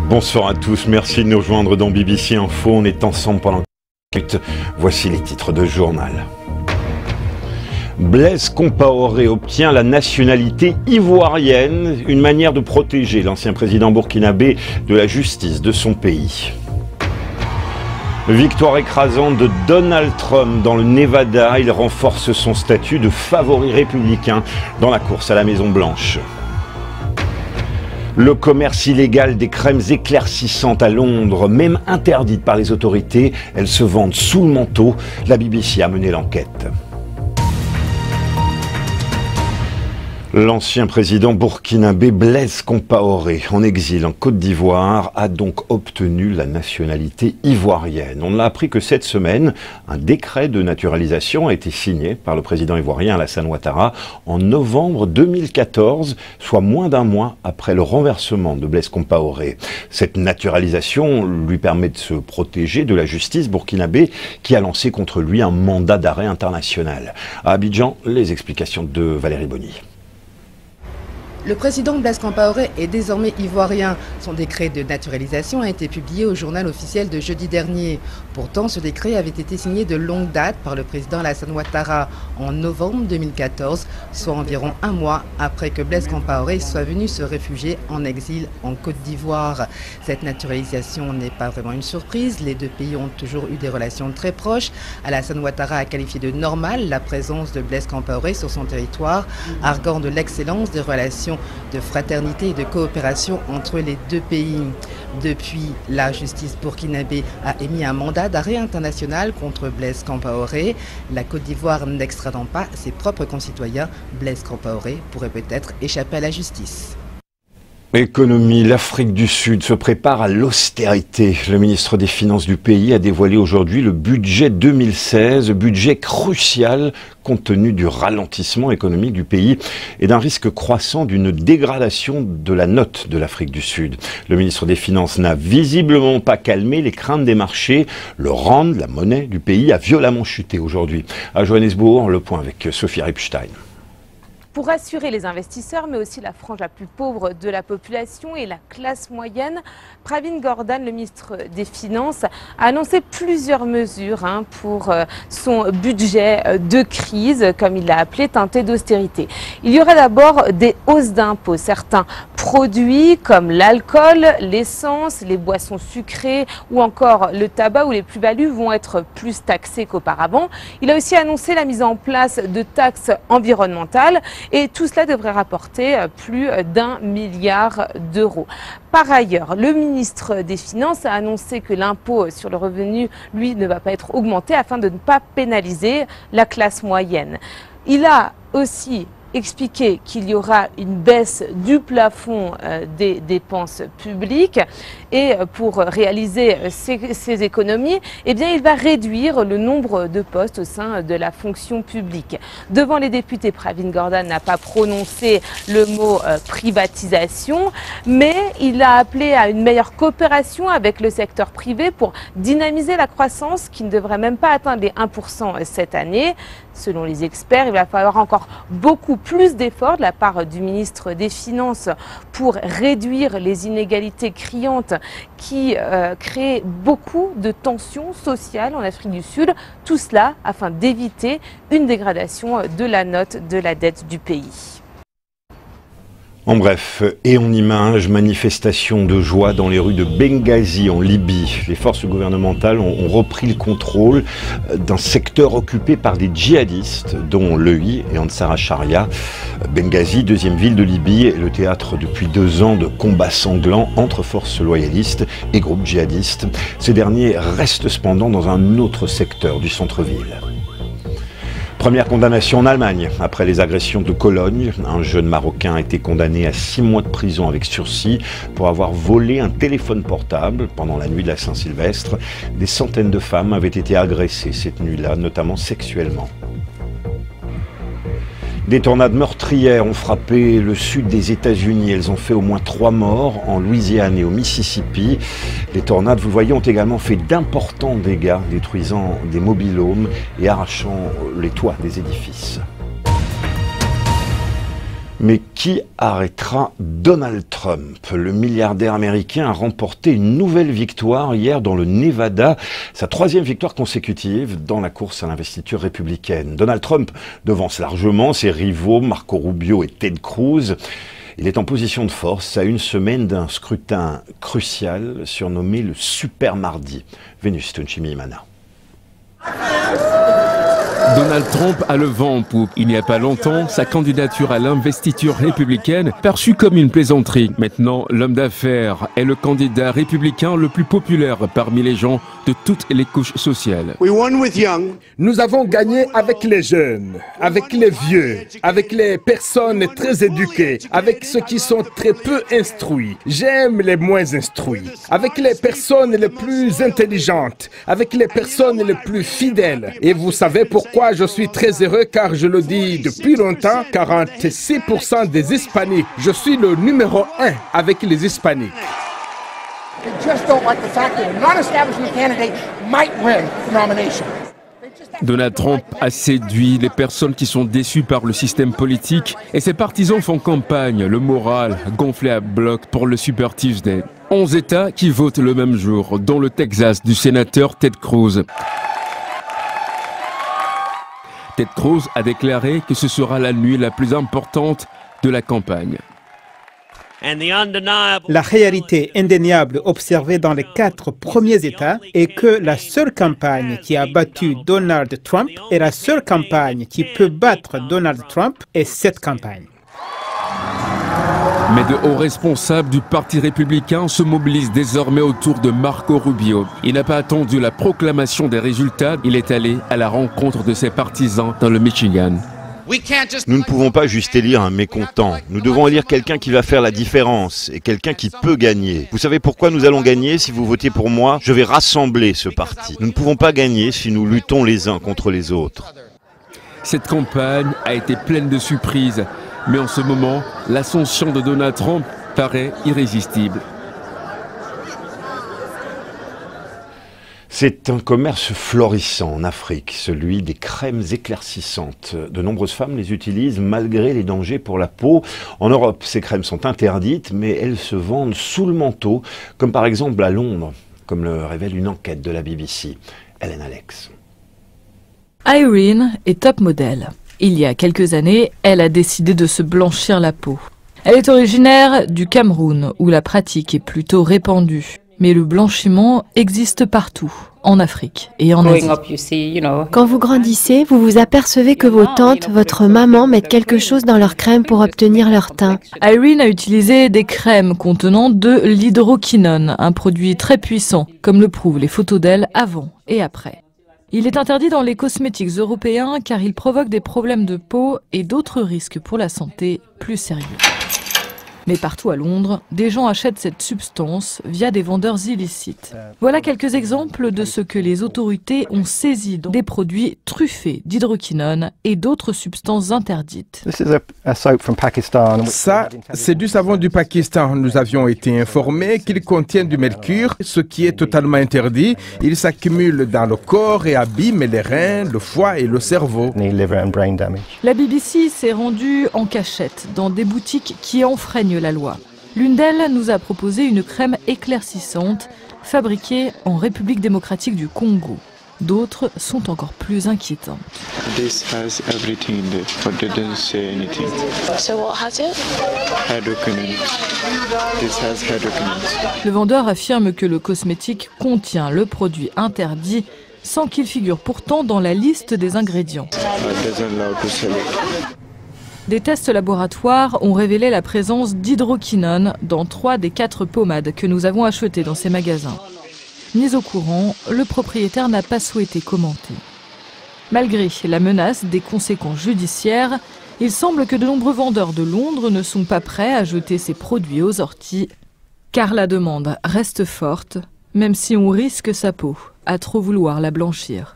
Bonsoir à tous, merci de nous rejoindre dans BBC Info. On est ensemble pendant 4 minutes. Voici les titres de journal. Blaise Compaoré obtient la nationalité ivoirienne, une manière de protéger l'ancien président burkinabé de la justice de son pays. Victoire écrasante de Donald Trump dans le Nevada, il renforce son statut de favori républicain dans la course à la Maison-Blanche. Le commerce illégal des crèmes éclaircissantes à Londres, même interdites par les autorités, elles se vendent sous le manteau. La BBC a mené l'enquête. L'ancien président burkinabé Blaise Compaoré, en exil en Côte d'Ivoire, a donc obtenu la nationalité ivoirienne. On a appris que cette semaine, un décret de naturalisation a été signé par le président ivoirien Alassane Ouattara en novembre 2014, soit moins d'un mois après le renversement de Blaise Compaoré. Cette naturalisation lui permet de se protéger de la justice burkinabé qui a lancé contre lui un mandat d'arrêt international. À Abidjan, les explications de Valérie Bonny. Le président Blaise Compaoré est désormais ivoirien. Son décret de naturalisation a été publié au journal officiel de jeudi dernier. Pourtant, ce décret avait été signé de longue date par le président Alassane Ouattara en novembre 2014, soit environ un mois après que Blaise Compaoré soit venu se réfugier en exil en Côte d'Ivoire. Cette naturalisation n'est pas vraiment une surprise. Les deux pays ont toujours eu des relations très proches. Alassane Ouattara a qualifié de normale la présence de Blaise Compaoré sur son territoire, arguant de l'excellence des relations de fraternité et de coopération entre les deux pays. Depuis, la justice burkinabé a émis un mandat d'arrêt international contre Blaise Compaoré. La Côte d'Ivoire n'extradant pas ses propres concitoyens, Blaise Compaoré pourrait peut-être échapper à la justice. Économie, l'Afrique du Sud se prépare à l'austérité. Le ministre des Finances du pays a dévoilé aujourd'hui le budget 2016, budget crucial compte tenu du ralentissement économique du pays et d'un risque croissant d'une dégradation de la note de l'Afrique du Sud. Le ministre des Finances n'a visiblement pas calmé les craintes des marchés. Le rand, la monnaie du pays, a violemment chuté aujourd'hui. À Johannesburg, le point avec Sophie Ripstein. Pour rassurer les investisseurs, mais aussi la frange la plus pauvre de la population et la classe moyenne, Pravin Gordhan, le ministre des Finances, a annoncé plusieurs mesures pour son budget de crise, comme il l'a appelé, teinté d'austérité. Il y aura d'abord des hausses d'impôts. Certains produits comme l'alcool, l'essence, les boissons sucrées ou encore le tabac ou les plus-values vont être plus taxés qu'auparavant. Il a aussi annoncé la mise en place de taxes environnementales. Et tout cela devrait rapporter plus d'1 milliard d'euros. Par ailleurs, le ministre des Finances a annoncé que l'impôt sur le revenu, lui, ne va pas être augmenté afin de ne pas pénaliser la classe moyenne. Il a aussi expliqué qu'il y aura une baisse du plafond des dépenses publiques et pour réaliser ces économies, eh bien, il va réduire le nombre de postes au sein de la fonction publique. Devant les députés, Pravin Gordhan n'a pas prononcé le mot privatisation, mais il a appelé à une meilleure coopération avec le secteur privé pour dynamiser la croissance qui ne devrait même pas atteindre les 1% cette année. Selon les experts, il va falloir encore beaucoup plus d'efforts de la part du ministre des Finances pour réduire les inégalités criantes qui créent beaucoup de tensions sociales en Afrique du Sud. Tout cela afin d'éviter une dégradation de la note de la dette du pays. En bref, et en images, manifestation de joie dans les rues de Benghazi en Libye. Les forces gouvernementales ont repris le contrôle d'un secteur occupé par des djihadistes, dont l'EI et Ansar al-Sharia. Benghazi, deuxième ville de Libye, est le théâtre depuis 2 ans de combats sanglants entre forces loyalistes et groupes djihadistes. Ces derniers restent cependant dans un autre secteur du centre-ville. Première condamnation en Allemagne. Après les agressions de Cologne, un jeune Marocain a été condamné à 6 mois de prison avec sursis pour avoir volé un téléphone portable pendant la nuit de la Saint-Sylvestre. Des centaines de femmes avaient été agressées cette nuit-là, notamment sexuellement. Des tornades meurtrières ont frappé le sud des États-Unis. Elles ont fait au moins 3 morts en Louisiane et au Mississippi. Les tornades, vous le voyez, ont également fait d'importants dégâts, détruisant des mobil-homes et arrachant les toits des édifices. Mais Qui arrêtera Donald Trump? Le milliardaire américain a remporté une nouvelle victoire hier dans le Nevada, sa 3e victoire consécutive dans la course à l'investiture républicaine. Donald Trump devance largement ses rivaux Marco Rubio et Ted Cruz. Il est en position de force à une semaine d'un scrutin crucial surnommé le Super Mardi. Vénus Tunchimi-Imana. Donald Trump a le vent en poupe. Il n'y a pas longtemps, sa candidature à l'investiture républicaine perçue comme une plaisanterie. Maintenant, l'homme d'affaires est le candidat républicain le plus populaire parmi les gens de toutes les couches sociales. Nous avons gagné avec les jeunes, avec les vieux, avec les personnes très éduquées, avec ceux qui sont très peu instruits. J'aime les moins instruits, avec les personnes les plus intelligentes, avec les personnes les plus fidèles. Et vous savez pourquoi je suis très heureux, car je le dis depuis longtemps, 46% des Hispaniques. Je suis le numéro 1 avec les Hispaniques. Donald Trump a séduit les personnes qui sont déçues par le système politique et ses partisans font campagne, le moral gonflé à bloc pour le Super Tuesday. 11 États qui votent le même jour, dont le Texas du sénateur Ted Cruz. Ted Cruz a déclaré que ce sera la nuit la plus importante de la campagne. La réalité indéniable observée dans les 4 premiers États est que la seule campagne qui a battu Donald Trump et la seule campagne qui peut battre Donald Trump est cette campagne. Mais de hauts responsables du Parti républicain se mobilisent désormais autour de Marco Rubio. Il n'a pas attendu la proclamation des résultats, il est allé à la rencontre de ses partisans dans le Michigan. Nous ne pouvons pas juste élire un mécontent. Nous devons élire quelqu'un qui va faire la différence et quelqu'un qui peut gagner. Vous savez pourquoi nous allons gagner? Si vous votez pour moi, je vais rassembler ce parti. Nous ne pouvons pas gagner si nous luttons les uns contre les autres. Cette campagne a été pleine de surprises. Mais en ce moment, l'ascension de Donald Trump paraît irrésistible. C'est un commerce florissant en Afrique, celui des crèmes éclaircissantes. De nombreuses femmes les utilisent malgré les dangers pour la peau. En Europe, ces crèmes sont interdites, mais elles se vendent sous le manteau, comme par exemple à Londres, comme le révèle une enquête de la BBC. Hélène Alex. Irene est top modèle. Il y a quelques années, elle a décidé de se blanchir la peau. Elle est originaire du Cameroun, où la pratique est plutôt répandue. Mais le blanchiment existe partout, en Afrique et en Asie. Quand vous grandissez, vous vous apercevez que vos tantes, votre maman mettent quelque chose dans leur crème pour obtenir leur teint. Irene a utilisé des crèmes contenant de l'hydroquinone, un produit très puissant, comme le prouvent les photos d'elle avant et après. Il est interdit dans les cosmétiques européens car il provoque des problèmes de peau et d'autres risques pour la santé plus sérieux. Mais partout à Londres, des gens achètent cette substance via des vendeurs illicites. Voilà quelques exemples de ce que les autorités ont saisi dans des produits truffés d'hydroquinone et d'autres substances interdites. Ça, c'est du savon du Pakistan. Nous avions été informés qu'il contient du mercure, ce qui est totalement interdit. Il s'accumule dans le corps et abîme les reins, le foie et le cerveau. La BBC s'est rendue en cachette dans des boutiques qui enfreignent la loi. L'une d'elles nous a proposé une crème éclaircissante fabriquée en République démocratique du Congo. D'autres sont encore plus inquiétantes. Le vendeur affirme que le cosmétique contient le produit interdit sans qu'il figure pourtant dans la liste des ingrédients. Des tests laboratoires ont révélé la présence d'hydroquinone dans 3 des 4 pommades que nous avons achetées dans ces magasins. Mis au courant, le propriétaire n'a pas souhaité commenter. Malgré la menace des conséquences judiciaires, il semble que de nombreux vendeurs de Londres ne sont pas prêts à jeter ces produits aux orties, car la demande reste forte, même si on risque sa peau à trop vouloir la blanchir.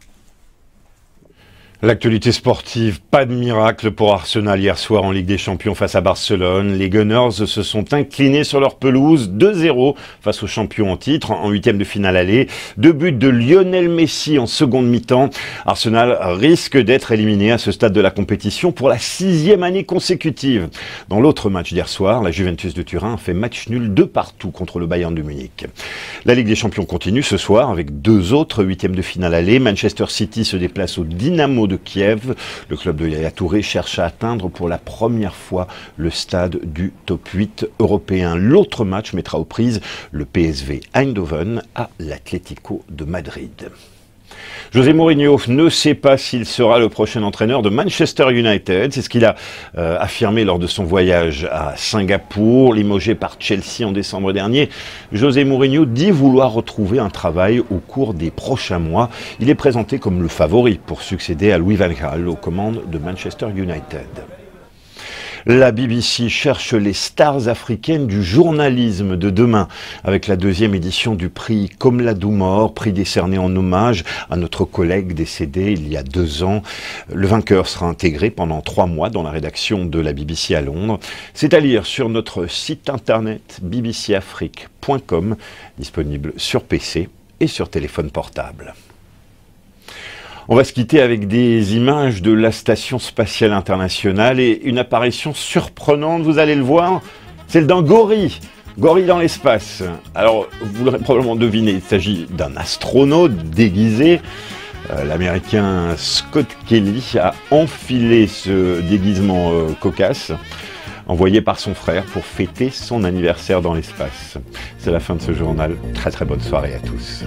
L'actualité sportive, pas de miracle pour Arsenal hier soir en Ligue des Champions face à Barcelone. Les Gunners se sont inclinés sur leur pelouse 2-0 face aux champions en titre en huitième de finale aller. 2 buts de Lionel Messi en seconde mi-temps. Arsenal risque d'être éliminé à ce stade de la compétition pour la 6e année consécutive. Dans l'autre match d'hier soir, la Juventus de Turin a fait match nul 2-2 contre le Bayern de Munich. La Ligue des Champions continue ce soir avec 2 autres huitièmes de finale aller. Manchester City se déplace au Dynamo de Kiev. Le club de Yaya Touré cherche à atteindre pour la première fois le stade du top 8 européen. L'autre match mettra aux prises le PSV Eindhoven à l'Atlético de Madrid. José Mourinho ne sait pas s'il sera le prochain entraîneur de Manchester United. C'est ce qu'il a affirmé lors de son voyage à Singapour, limogé par Chelsea en décembre dernier. José Mourinho dit vouloir retrouver un travail au cours des prochains mois. Il est présenté comme le favori pour succéder à Louis van Gaal aux commandes de Manchester United. La BBC cherche les stars africaines du journalisme de demain avec la 2e édition du prix Komladou Mor, prix décerné en hommage à notre collègue décédé il y a 2 ans. Le vainqueur sera intégré pendant 3 mois dans la rédaction de la BBC à Londres. C'est à lire sur notre site internet bbcafrique.com, disponible sur PC et sur téléphone portable. On va se quitter avec des images de la Station Spatiale Internationale et une apparition surprenante, vous allez le voir, celle d'un gorille. Gorille dans l'espace. Alors, vous l'aurez probablement deviné, il s'agit d'un astronaute déguisé. L'Américain Scott Kelly a enfilé ce déguisement cocasse, envoyé par son frère pour fêter son anniversaire dans l'espace. C'est la fin de ce journal. Très très bonne soirée à tous.